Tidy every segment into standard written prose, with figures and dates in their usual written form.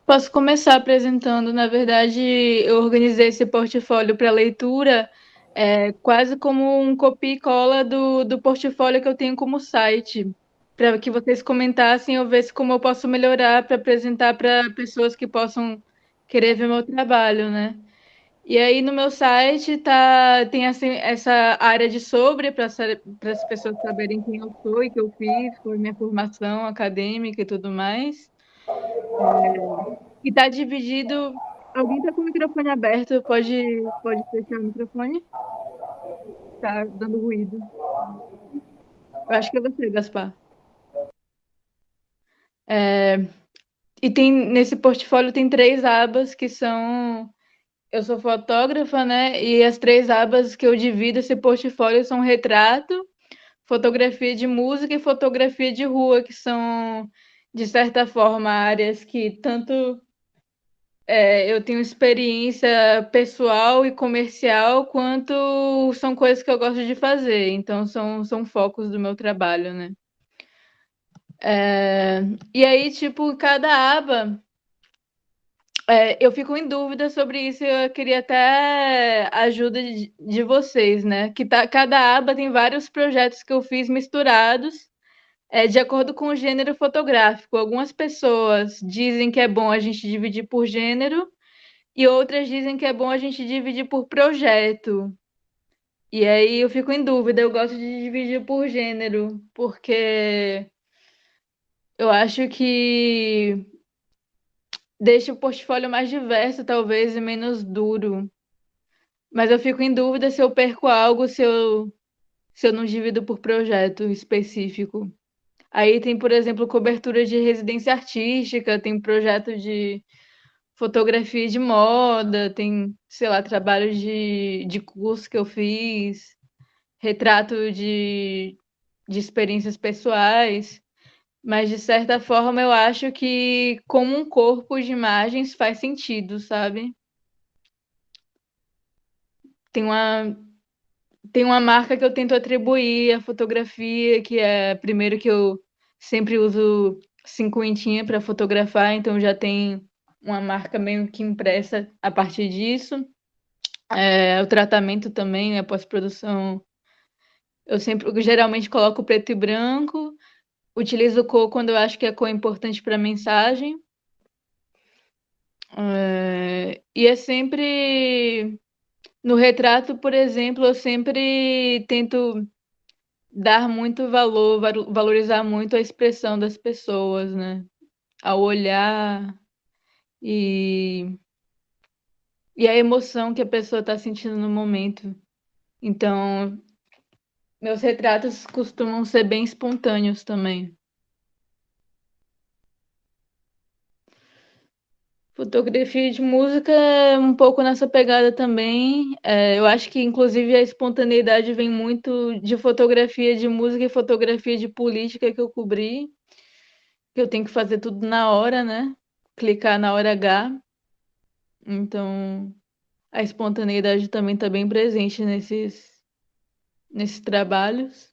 Posso começar apresentando. Na verdade, eu organizei esse portfólio para leitura, quase como um copia e cola do portfólio que eu tenho como site, para que vocês comentassem, eu visse como eu posso melhorar para apresentar para pessoas que possam querer ver meu trabalho, né? E aí no meu site tem assim, essa área de sobre para as pessoas saberem quem eu sou e o que eu fiz, qual é a minha formação acadêmica e tudo mais. E tá dividido. Alguém tá com o microfone aberto? Pode fechar o microfone? Tá dando ruído. Eu acho que é você, Gaspar. É, e tem nesse portfólio tem três abas que são. Eu sou fotógrafa, né? E as três abas que eu divido esse portfólio são retrato, fotografia de música e fotografia de rua, que são, de certa forma, áreas que tanto eu tenho experiência pessoal e comercial, quanto são coisas que eu gosto de fazer, então são focos do meu trabalho, né? É, e aí, tipo, cada aba, eu fico em dúvida sobre isso, e eu queria até a ajuda de vocês, né? Cada aba tem vários projetos que eu fiz misturados, de acordo com o gênero fotográfico. Algumas pessoas dizem que é bom a gente dividir por gênero, e outras dizem que é bom a gente dividir por projeto. E aí eu fico em dúvida, eu gosto de dividir por gênero, porque eu acho que deixa o portfólio mais diverso, talvez, e menos duro. Mas eu fico em dúvida se eu perco algo, se eu não divido por projeto específico. Aí tem, por exemplo, cobertura de residência artística, tem projeto de fotografia de moda, tem, sei lá, trabalho de curso que eu fiz, retrato de experiências pessoais, mas de certa forma eu acho que como um corpo de imagens faz sentido, sabe? Tem uma, tem uma marca que eu tento atribuir à fotografia, que é primeiro que eu sempre uso cinquentinha para fotografar, então já tem uma marca meio que impressa a partir disso. O tratamento também, a pós-produção, eu geralmente coloco preto e branco, utilizo cor quando eu acho que a cor é importante para a mensagem. E é sempre. No retrato, por exemplo, eu sempre tento dar muito valor, valorizar muito a expressão das pessoas, né? Ao olhar e, e a emoção que a pessoa está sentindo no momento. Então, meus retratos costumam ser bem espontâneos também. Fotografia de música é um pouco nessa pegada também. Eu acho que, inclusive, a espontaneidade vem muito de fotografia de música e fotografia de política que eu cobri, que eu tenho que fazer tudo na hora, né? Clicar na hora H. Então, a espontaneidade também está bem presente nesses trabalhos.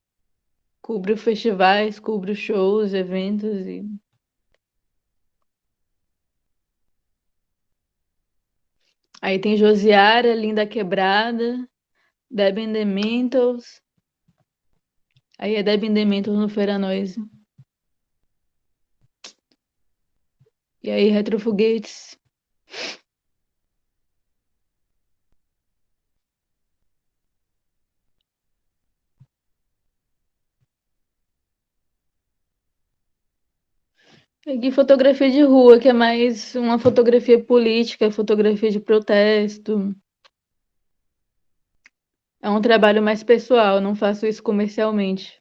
Cubro festivais, cubro shows, eventos e aí tem Josiara, Linda Quebrada, Deb and the Mentals. Aí é Deb and the Mentals no Feira Noise. E aí Retrofoguetes. Peguei fotografia de rua, que é mais uma fotografia política, fotografia de protesto. É um trabalho mais pessoal, não faço isso comercialmente.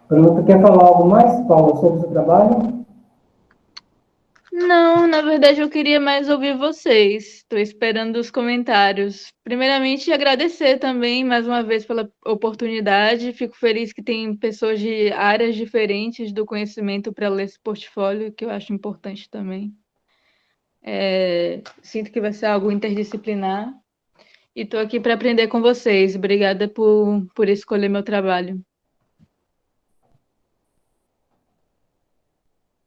Pronto, quer falar algo mais, Paula, sobre o seu trabalho? Não, na verdade eu queria mais ouvir vocês. Estou esperando os comentários. Primeiramente, agradecer também mais uma vez pela oportunidade. Fico feliz que tem pessoas de áreas diferentes do conhecimento para ler esse portfólio, que eu acho importante também. Sinto que vai ser algo interdisciplinar e estou aqui para aprender com vocês. Obrigada por escolher meu trabalho.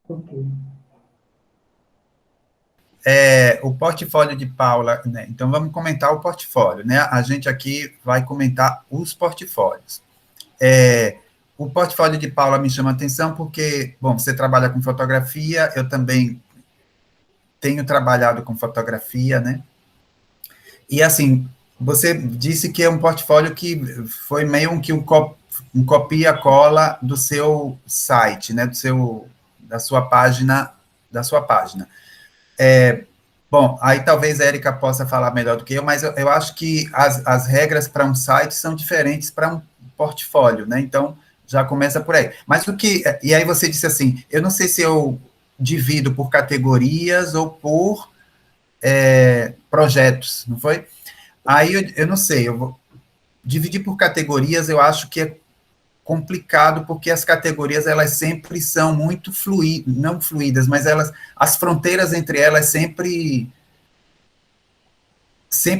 Ok. O portfólio de Paula, né? Então vamos comentar o portfólio, né? A gente aqui vai comentar os portfólios. O portfólio de Paula me chama a atenção porque, bom, você trabalha com fotografia, eu também tenho trabalhado com fotografia, né? E assim, você disse que é um portfólio que foi meio que um copia-cola do seu site, né? Da sua página, da sua página. Bom, aí talvez a Érica possa falar melhor do que eu, mas eu acho que as regras para um site são diferentes para um portfólio, né? Então, já começa por aí. Mas e aí você disse assim, eu não sei se eu divido por categorias ou por projetos, não foi? Aí eu não sei, eu vou dividir por categorias, eu acho que é complicado, porque as categorias, elas sempre são muito não fluídas, mas as fronteiras entre elas sempre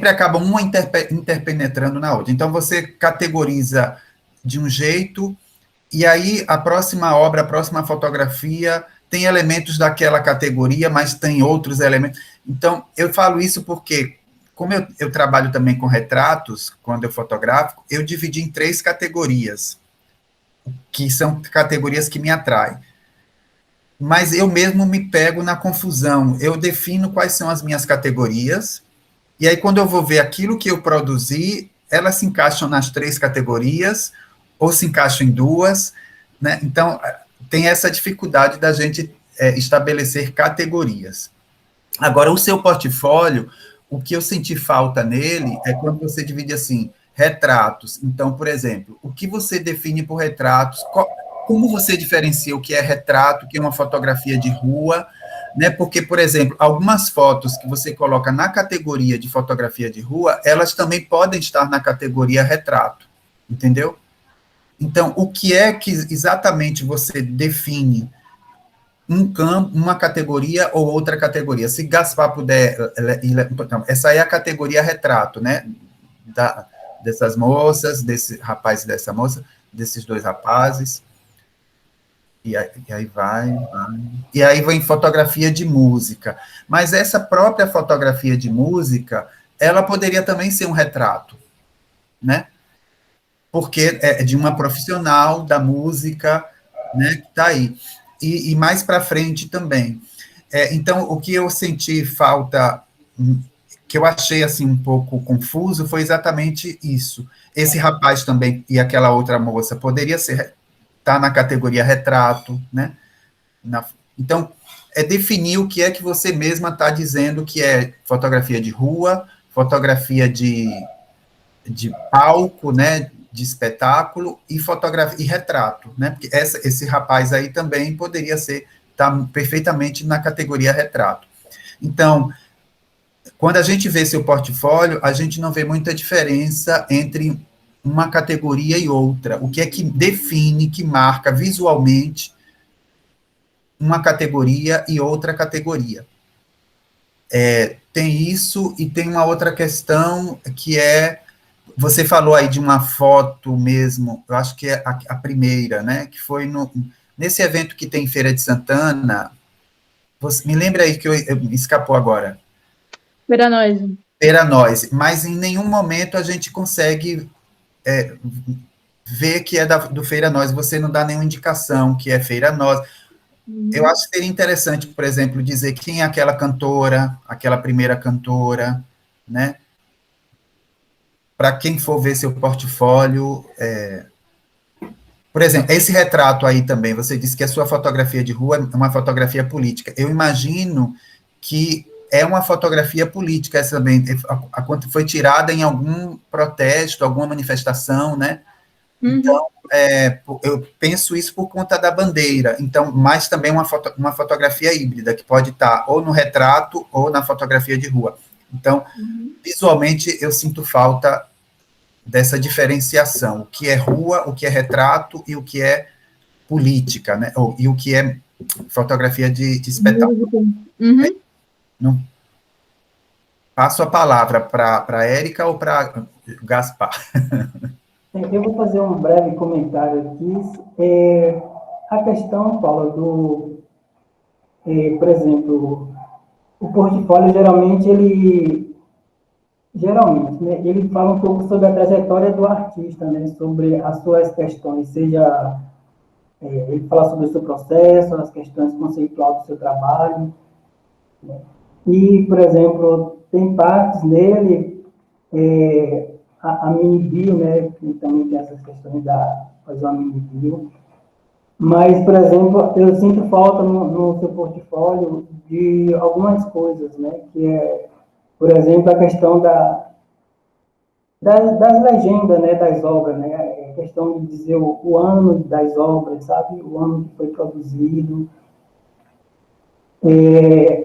acabam uma interpenetrando na outra. Então, você categoriza de um jeito, e aí a próxima obra, a próxima fotografia tem elementos daquela categoria, mas tem outros elementos. Então, eu falo isso porque, como eu trabalho também com retratos, quando eu fotografo, eu dividi em 3 categorias, que são categorias que me atraem. Mas eu mesmo me pego na confusão. Eu defino quais são as minhas categorias, e aí quando eu vou ver aquilo que eu produzi, elas se encaixam nas 3 categorias, ou se encaixam em 2, né? Então, tem essa dificuldade da gente estabelecer categorias. Agora, o seu portfólio, o que eu senti falta nele é quando você divide assim, retratos. Então, por exemplo, o que você define por retratos? Como você diferencia o que é retrato, o que é uma fotografia de rua, né? Porque, por exemplo, algumas fotos que você coloca na categoria de fotografia de rua, elas também podem estar na categoria retrato, entendeu? Então, o que é que exatamente você define um campo, uma categoria ou outra categoria? Se Gaspar puder, então, essa é a categoria retrato, né? Dessas moças, desse rapaz e dessa moça, desses 2 rapazes. E aí vai. E aí vem fotografia de música. Mas essa própria fotografia de música, ela poderia também ser um retrato, né? Porque é de uma profissional da música, né, que está aí. E mais para frente também. Então, o que eu senti falta, que eu achei assim um pouco confuso, foi exatamente isso. Esse rapaz também e aquela outra moça poderia estar na categoria retrato, né? Então, é definir o que é que você mesma está dizendo que é fotografia de rua, fotografia de palco, né, de espetáculo e fotografia e retrato, né? Porque esse rapaz aí também poderia estar perfeitamente na categoria retrato. Então, quando a gente vê seu portfólio, a gente não vê muita diferença entre uma categoria e outra. O que é que define, que marca visualmente uma categoria e outra categoria? Tem isso, e tem uma outra questão que você falou aí de uma foto mesmo, eu acho que é a primeira, né, que foi nesse evento que tem em Feira de Santana, me lembra aí que me escapou agora. Veranoise. Veranoise, mas em nenhum momento a gente consegue ver que é do Feira-Noise, você não dá nenhuma indicação que é Feira-Noise. Eu acho que seria interessante, por exemplo, dizer quem é aquela cantora, aquela primeira cantora, né? Para quem for ver seu portfólio. Por exemplo, esse retrato aí também, você disse que a sua fotografia de rua é uma fotografia política. Eu imagino que é uma fotografia política essa também, foi tirada em algum protesto, alguma manifestação, né? Então, eu penso isso por conta da bandeira, então, mas também uma fotografia híbrida, que pode estar ou no retrato ou na fotografia de rua. Então, visualmente, eu sinto falta dessa diferenciação, o que é rua, o que é retrato e o que é política, né? E o que é fotografia de espetáculo. Uhum. Não, passo a palavra para a Érica ou para Gaspar? Eu vou fazer um breve comentário aqui. A questão, Paula, por exemplo, o portfólio geralmente, né, ele fala um pouco sobre a trajetória do artista, né, sobre as suas questões, seja ele fala sobre o seu processo, as questões conceituais do seu trabalho, né. E, por exemplo, tem partes nele, a mini bio, né, que também tem essas questões da fazer uma mini bio. Mas, por exemplo, eu sinto falta no seu portfólio de algumas coisas, né, que é, por exemplo, a questão das legendas, né, das obras, né, a questão de dizer o ano das obras, sabe, o ano que foi produzido.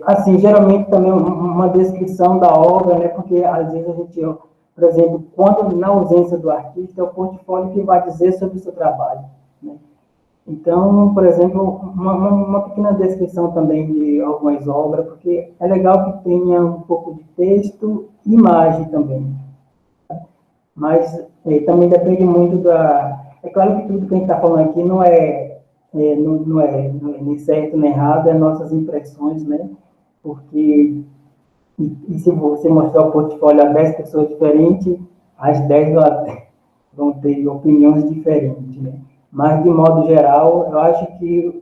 Assim, geralmente também uma descrição da obra, né, porque às vezes a gente, por exemplo, quando na ausência do artista, é o portfólio que vai dizer sobre o seu trabalho, né. Então, por exemplo, uma pequena descrição também de algumas obras, porque é legal que tenha um pouco de texto e imagem também. Mas também depende muito da... É claro que tudo que a gente está falando aqui não é nem certo nem errado, é nossas impressões, né? Porque e se você mostrar o portfólio a 10 pessoas diferentes, as 10 vão ter opiniões diferentes, né? Mas, de modo geral, eu acho que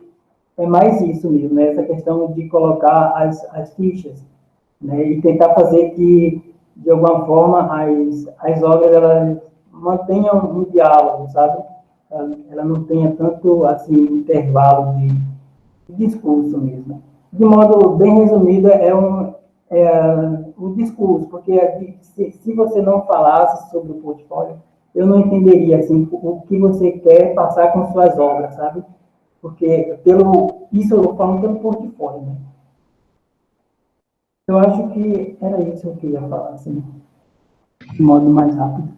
é mais isso mesmo, né? Essa questão de colocar as fichas, né? E tentar fazer que, de alguma forma, as obras elas mantenham um diálogo, sabe? Ela não tenha tanto, assim, intervalo de discurso mesmo. De modo bem resumido, o discurso, porque se você não falasse sobre o portfólio, eu não entenderia assim, o que você quer passar com suas obras, sabe? Porque isso eu falo pelo portfólio, né? Eu acho que era isso que eu queria falar, assim, de modo mais rápido.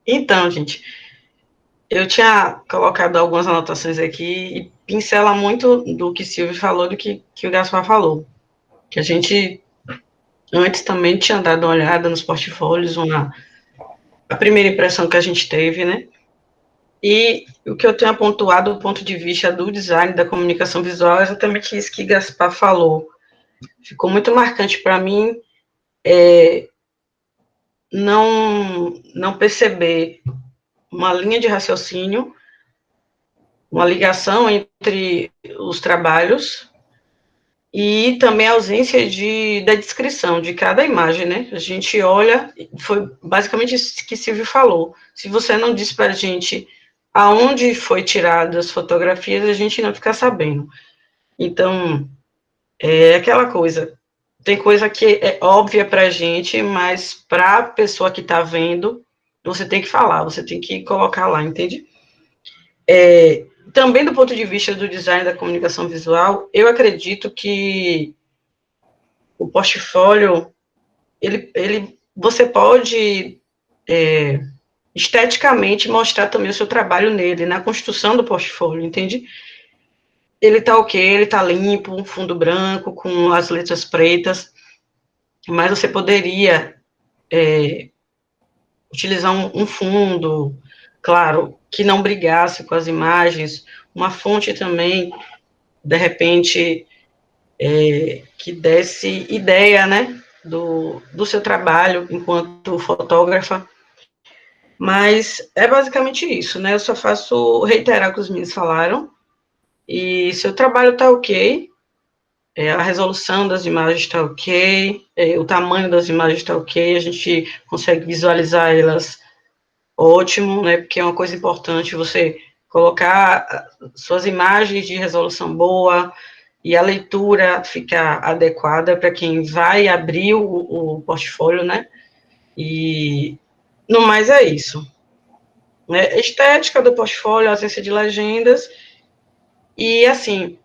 Então, gente, eu tinha colocado algumas anotações aqui e pincela muito do que Silvio falou, do que o Gaspar falou. Que a gente, antes também tinha dado uma olhada nos portfólios, a primeira impressão que a gente teve, né? E o que eu tenho pontuado do ponto de vista do design, da comunicação visual, é exatamente isso que Gaspar falou. Ficou muito marcante para mim não perceber uma linha de raciocínio, uma ligação entre os trabalhos e também a ausência da descrição de cada imagem, né? A gente olha, foi basicamente isso que Silvio falou. Se você não diz para a gente aonde foi tiradas as fotografias, a gente não fica sabendo. Então, é aquela coisa. Tem coisa que é óbvia para a gente, mas para a pessoa que está vendo, você tem que falar, você tem que colocar lá, entende? Também do ponto de vista do design da comunicação visual, eu acredito que o portfólio, você pode esteticamente mostrar também o seu trabalho nele, na construção do portfólio, entende? Ele tá ok, ele tá limpo, um fundo branco, com as letras pretas, mas você poderia utilizar um fundo, claro, que não brigasse com as imagens, uma fonte também, de repente, que desse ideia, né, do seu trabalho enquanto fotógrafa. Mas é basicamente isso, né? Eu só faço reiterar o que os meninos falaram. E seu trabalho está ok, a resolução das imagens está ok, o tamanho das imagens está ok, a gente consegue visualizar elas ótimo, né? Porque é uma coisa importante você colocar suas imagens de resolução boa e a leitura ficar adequada para quem vai abrir o portfólio, né? E no mais é isso. Né? Estética do portfólio, ausência de legendas, e assim,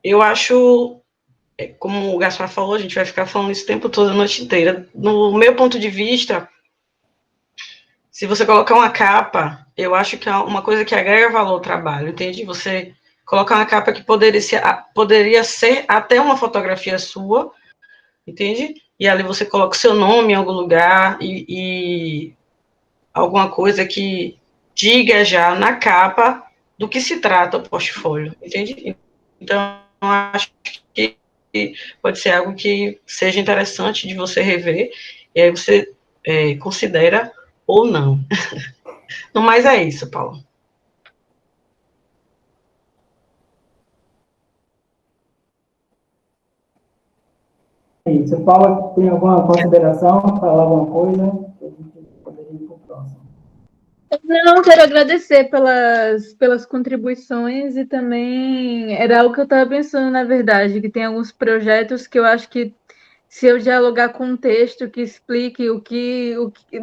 eu acho, como o Gaspar falou, a gente vai ficar falando isso o tempo todo, a noite inteira. No meu ponto de vista, se você colocar uma capa, eu acho que é uma coisa que agrega valor ao trabalho, entende? Você colocar uma capa que poderia ser até uma fotografia sua, entende? E ali você coloca o seu nome em algum lugar e alguma coisa que diga já na capa do que se trata o portfólio, entende? Então, acho que pode ser algo que seja interessante de você rever, e aí você considera ou não. No mais é isso, Paulo. É isso. Paula, tem alguma consideração? Falar alguma coisa? A gente poderia ir para o próximo. Não, quero agradecer pelas contribuições e também era algo que eu estava pensando, na verdade, que tem alguns projetos que eu acho que se eu dialogar com um texto que explique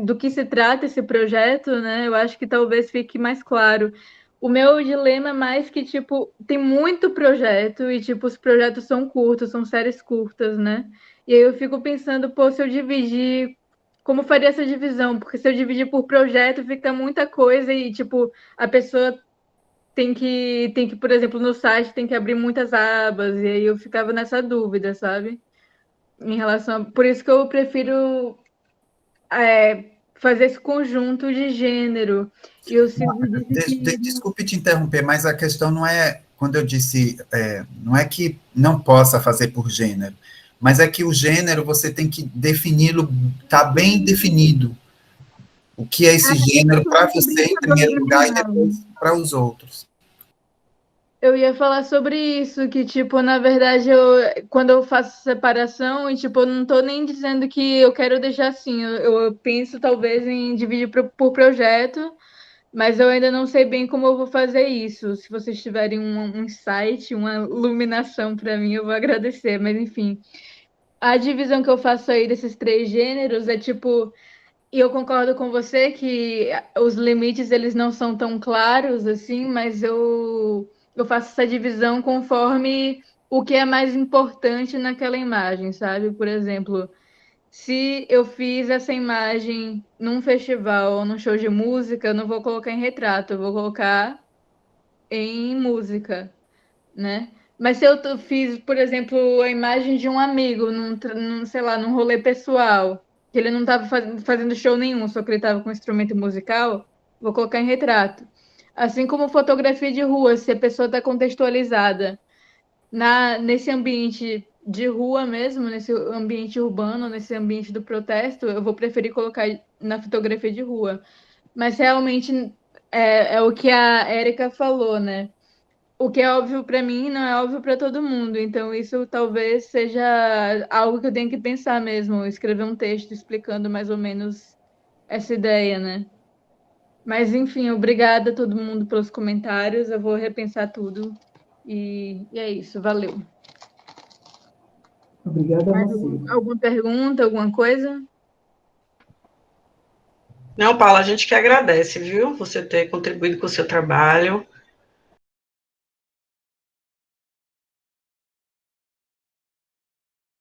do que se trata esse projeto, né, eu acho que talvez fique mais claro. O meu dilema é mais que, tipo, tem muito projeto e, tipo, os projetos são curtos, são séries curtas, né? E aí eu fico pensando, pô, se eu dividir como faria essa divisão? Porque se eu dividir por projeto, fica muita coisa e, tipo, a pessoa tem que, por exemplo, no site tem que abrir muitas abas, e aí eu ficava nessa dúvida, sabe? Em relação a... Por isso que eu prefiro fazer esse conjunto de gênero. E o Silvio disse que... Desculpe te interromper, mas a questão não é, quando eu disse, não é que não possa fazer por gênero, mas é que o gênero você tem que defini-lo, está bem definido. O que é esse gênero para você, em primeiro lugar, e depois para os outros. Eu ia falar sobre isso, que, tipo, na verdade, quando eu faço separação, e, tipo, eu não tô nem dizendo que eu quero deixar assim, eu penso, talvez, em dividir por projeto, mas eu ainda não sei bem como eu vou fazer isso. Se vocês tiverem um insight, uma iluminação para mim, eu vou agradecer, mas, enfim. A divisão que eu faço aí desses três gêneros é, tipo... E eu concordo com você que os limites eles não são tão claros assim, mas eu faço essa divisão conforme o que é mais importante naquela imagem, sabe? Por exemplo, se eu fiz essa imagem num festival ou num show de música, eu não vou colocar em retrato, eu vou colocar em música, né? Mas se fiz, por exemplo, a imagem de um amigo sei lá, num rolê pessoal, que ele não estava fazendo show nenhum, só que ele estava com um instrumento musical, vou colocar em retrato. Assim como fotografia de rua, se a pessoa está contextualizada nesse ambiente de rua mesmo, nesse ambiente urbano, nesse ambiente do protesto, eu vou preferir colocar na fotografia de rua. Mas realmente é o que a Érica falou, né? O que é óbvio para mim não é óbvio para todo mundo. Então, isso talvez seja algo que eu tenho que pensar mesmo, escrever um texto explicando mais ou menos essa ideia, né? Mas, enfim, obrigada a todo mundo pelos comentários. Eu vou repensar tudo. E é isso, valeu. Obrigado a Mais você. alguma pergunta, alguma coisa? Não, Paulo, a gente que agradece, viu? Você ter contribuído com o seu trabalho.